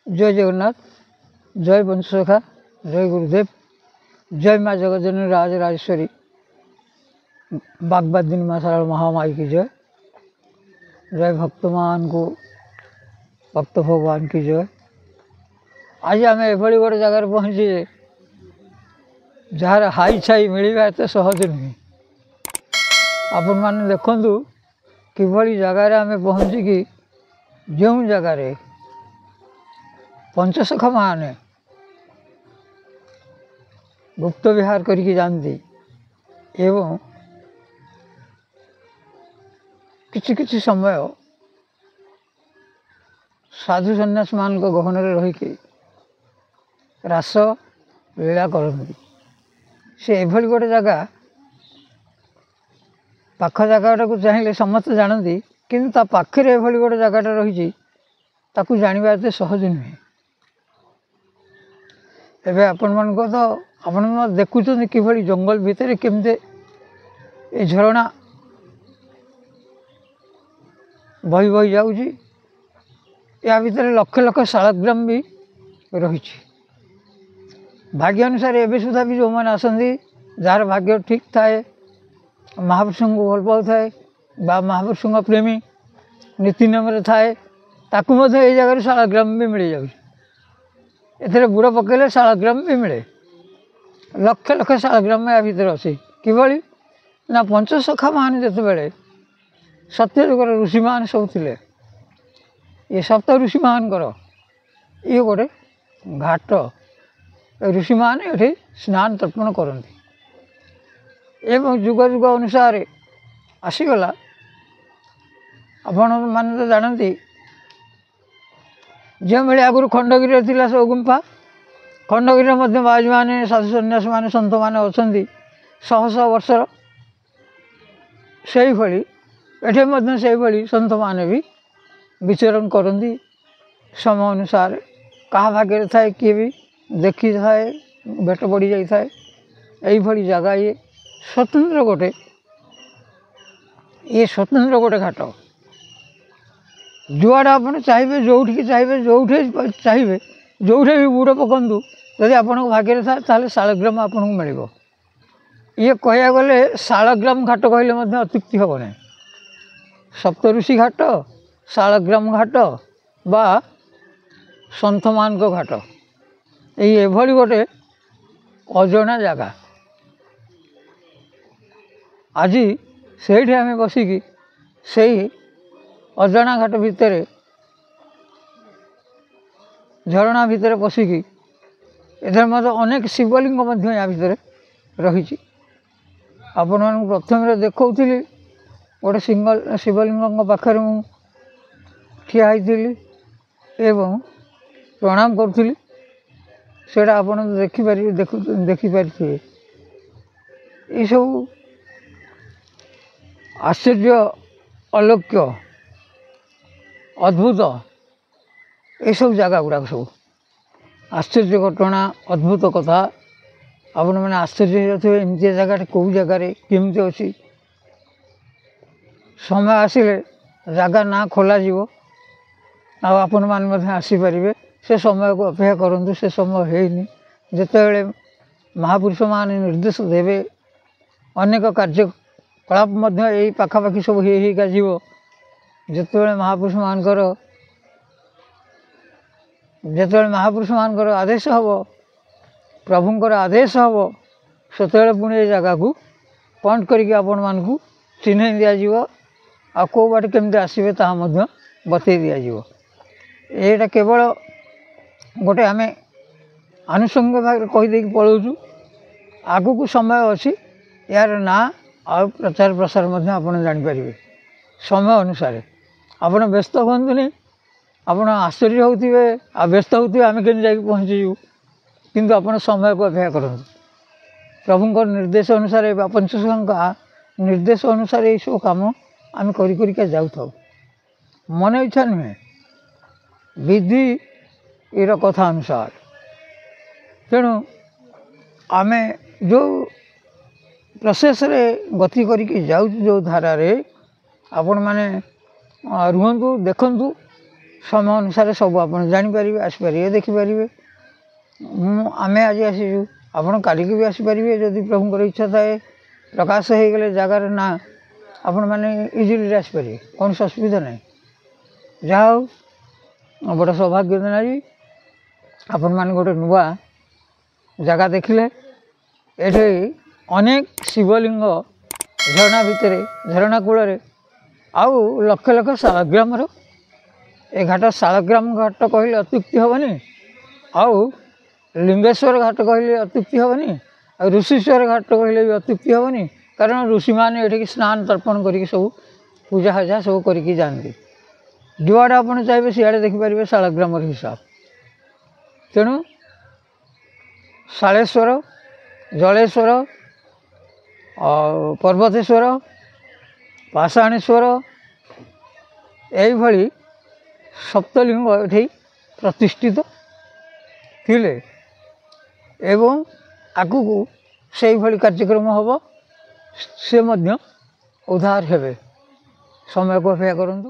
जय जगन्नाथ, जय वंशसखा, जय गुरुदेव, जय माँ जगज्जननी राज राजेश्वरी, बागबादिनी माँ सारा महामाई की जय, जय भक्तमान को भक्त भगवान की जय। आज आम एभली गोटे जगार पहुँचे जार हाई छाई मिलवा एत सहज नुहे। आपण मैंने देखु किभली जगार आम पहुँचिकी जो जगार पंचसखा माने गुप्त विहार करके जाती एवं किछि समय साधु सन्यास मान गहन रहीकि रास लीला करती। से एभली गोटे जगह पाख जगटा को चाहिए समस्त जानती, किंतु ता पाखरे एभली गोटे जगटा रही ताकू जानिबा एते सहज नुहे। एबे आपण मन को तो आपण देखुं किभली जंगल भितर केमते ए झरणा बही बही जाऊँगी। या भितर लक्ष लक्ष शालग्राम भी रही। भाग्य अनुसार एवं सुधा भी जो मैंने आसती जार भाग्य ठीक थाए, महापुरुषों को भल पाऊ थाए बा महापुरुषों प्रेमी नीति नियम थाए, ताकू ये जगह शालग्राम भी मिल जाए। एथे बुड़ पकड़े शालग्राम भी मिले। लक्ष लक्ष शालग्राम या भितर अच्छे किभली ना पंचसखा मान जिते बड़े सत्यजुगर ऋषि मान सब थे। ये सप्त ऋषि मानकर ये गोटे घाट ऋषि मान ये स्नान तर्पण करती एवं जुग जुग अनुसार आसीगला। आपण मैंने तो जानती जो भाई आगुरी खंडगिरी थी सब गुंफा, खंडगिरी बाजी मैंने साधु सन्यासी मैंने सन्त मैंने अच्छा शह शह वर्षर से भाई ये सन्त मैंने भी विचरण करती। समय अनुसार क्या भाग्य थाए किए भी देखी थाए भेट पड़ जाए। यही जगह ये स्वतंत्र गोटे स्वतंत्र गोटे घाट जुआड़े आप चाहिए जो चाहिए जो भी बुड़ पकड़ू यदि आप भाग्य थाए शालग्राम आपको मिल। ये कह गले शालग्राम घाट कहले अत्युक्ति हम ना। सप्तऋषि घाट, शालग्राम घाट बा सन्थ मान घाट ये गोटे अजना जगह। आज से आम बसिकी से अजना घाट भितर झरणा भितर पशिकी इधर मत अनेक शिवलिंग या भितर रही। आपण मानक प्रथम देखौली गोटे सिंगल शिवलिंग पाखे मु ठिया होती एवं प्रणाम करुली। से आप देखिपारे ये सब आश्चर्य अलौक्य अद्भुत ये सब जगह गुड़ाक सब आश्चर्य घटना अद्भुत कथा आपण मैंने आश्चर्य होते एमती जगह कौ जगार केमती अच्छी। समय आसिले जगह ना खोल आपण मैंने आसीपारे से समय को अपेक्षा करूँ। से समय है जिते महापुरुष मान निर्देश देवे अनेक कार्यकलाप यही पाखापाखि सब होगा जीव। जिते महापुरुष मानकर आदेश हम प्रभुंर आदेश हम से पुणी जगह को पॉइंट करके आपण मानू चिन्ह दिज्व आ कौ बाट केमती आसवे ताहा बतई दिज्व। यहाँ केवल गोटे आम आनुषंगिक भाव कहीदे पलाऊँ। आगू को समय अच्छी यार ना आ प्रचार प्रसार आप जापर समय अनुसार आप व्यस्त हूँ। आप आश्चर्य होते आ व्यस्त होते आम के पहुँचीजु किंतु आप समय को अपेक्षा करूँ। प्रभुंर निर्देश अनुसार पंचसखा निर्देश अनुसार ये सब कम आम कर जाऊ मन इच्छा नुहे विधि ये कथा अनुसार। तेणु आम जो प्रोसेस रे गति करके जाऊँ जो धारा रे आपण माने रुहतु देखु ସମୟ ଅନୁସାରେ ସବୁ ଆପଣ ଜାଣିପାରିବେ, ଆସିପାରିବେ, ଦେଖିପାରିବେ। ଆମେ ଆଜି ଆସିଛୁ, ଆପଣ କାଲିକି ବି ଆସିପାରିବେ ଯଦି ପ୍ରଭୁଙ୍କର ଇଚ୍ଛା ଥାଏ। ପ୍ରକାଶ ହେଇଗଲେ ଜାଗାର ନାଁ ଆପଣମାନେ ଇଜିଲି ଆସିପାରିବେ, କୌଣସି ଅସୁବିଧା ନାହିଁ। ଯାହା ହଉ ବଡ଼ ସୌଭାଗ୍ୟ ଦିନ ଆଜି ଆପଣମାନେ ଗୋଟେ ନୂଆ ଜାଗା ଦେଖିଲେ। ଏଠି ଅନେକ ଶିବଲିଙ୍ଗ ଝରଣା ଭିତରେ, ଝରଣା କୂଳରେ, ଆଉ ଲକ୍ଷ ଲକ୍ଷ ଶାଳଗ୍ରାମର ଏ ଘାଟ, ଶାଳଗ୍ରାମ ଘାଟ କହିଲେ ଅତ୍ୟୁକ୍ତି ହେବନି, ଆଉ ଲିଙ୍ଗେଶ୍ୱର ଘାଟ କହିଲେ ଅତ୍ୟୁକ୍ତି ହେବନି, ଆଉ ଋଷିଶ୍ୱର ଘାଟ କହିଲେ ବି ଅତ୍ୟୁକ୍ତି ହେବନି। କାରଣ ଋଷିମାନେ ଏଠିକି ସ୍ନାନ ତର୍ପଣ କରିକି ସବୁ ପୂଜା ହଜା ସବୁ କରିକି ଯାଆନ୍ତି। ଯୁଆଡ଼େ ଆପଣ ଚାହିଁବେ ସିଆଡ଼େ ଦେଖିପାରିବେ ଶାଳଗ୍ରାମର ହିସାବ। ତେଣୁ ଶାଳେଶ୍ୱର, ଜଳେଶ୍ୱର, ଆଉ ପର୍ବତେଶ୍ୱର, ପାଷାଣେଶ୍ୱର, ଏଇଭଳି ସପ୍ତଲିଙ୍ଗ ଏଠି ପ୍ରତିଷ୍ଠିତ ଥିଲେ ଏବଂ ଆଗକୁ ସେଇଭଳି କାର୍ଯ୍ୟକ୍ରମ ହେବ। ସେ ମଧ୍ୟ ଉଦ୍ଧାର ହେବେ। ସମୟକୁ ଅପେକ୍ଷା କରନ୍ତୁ।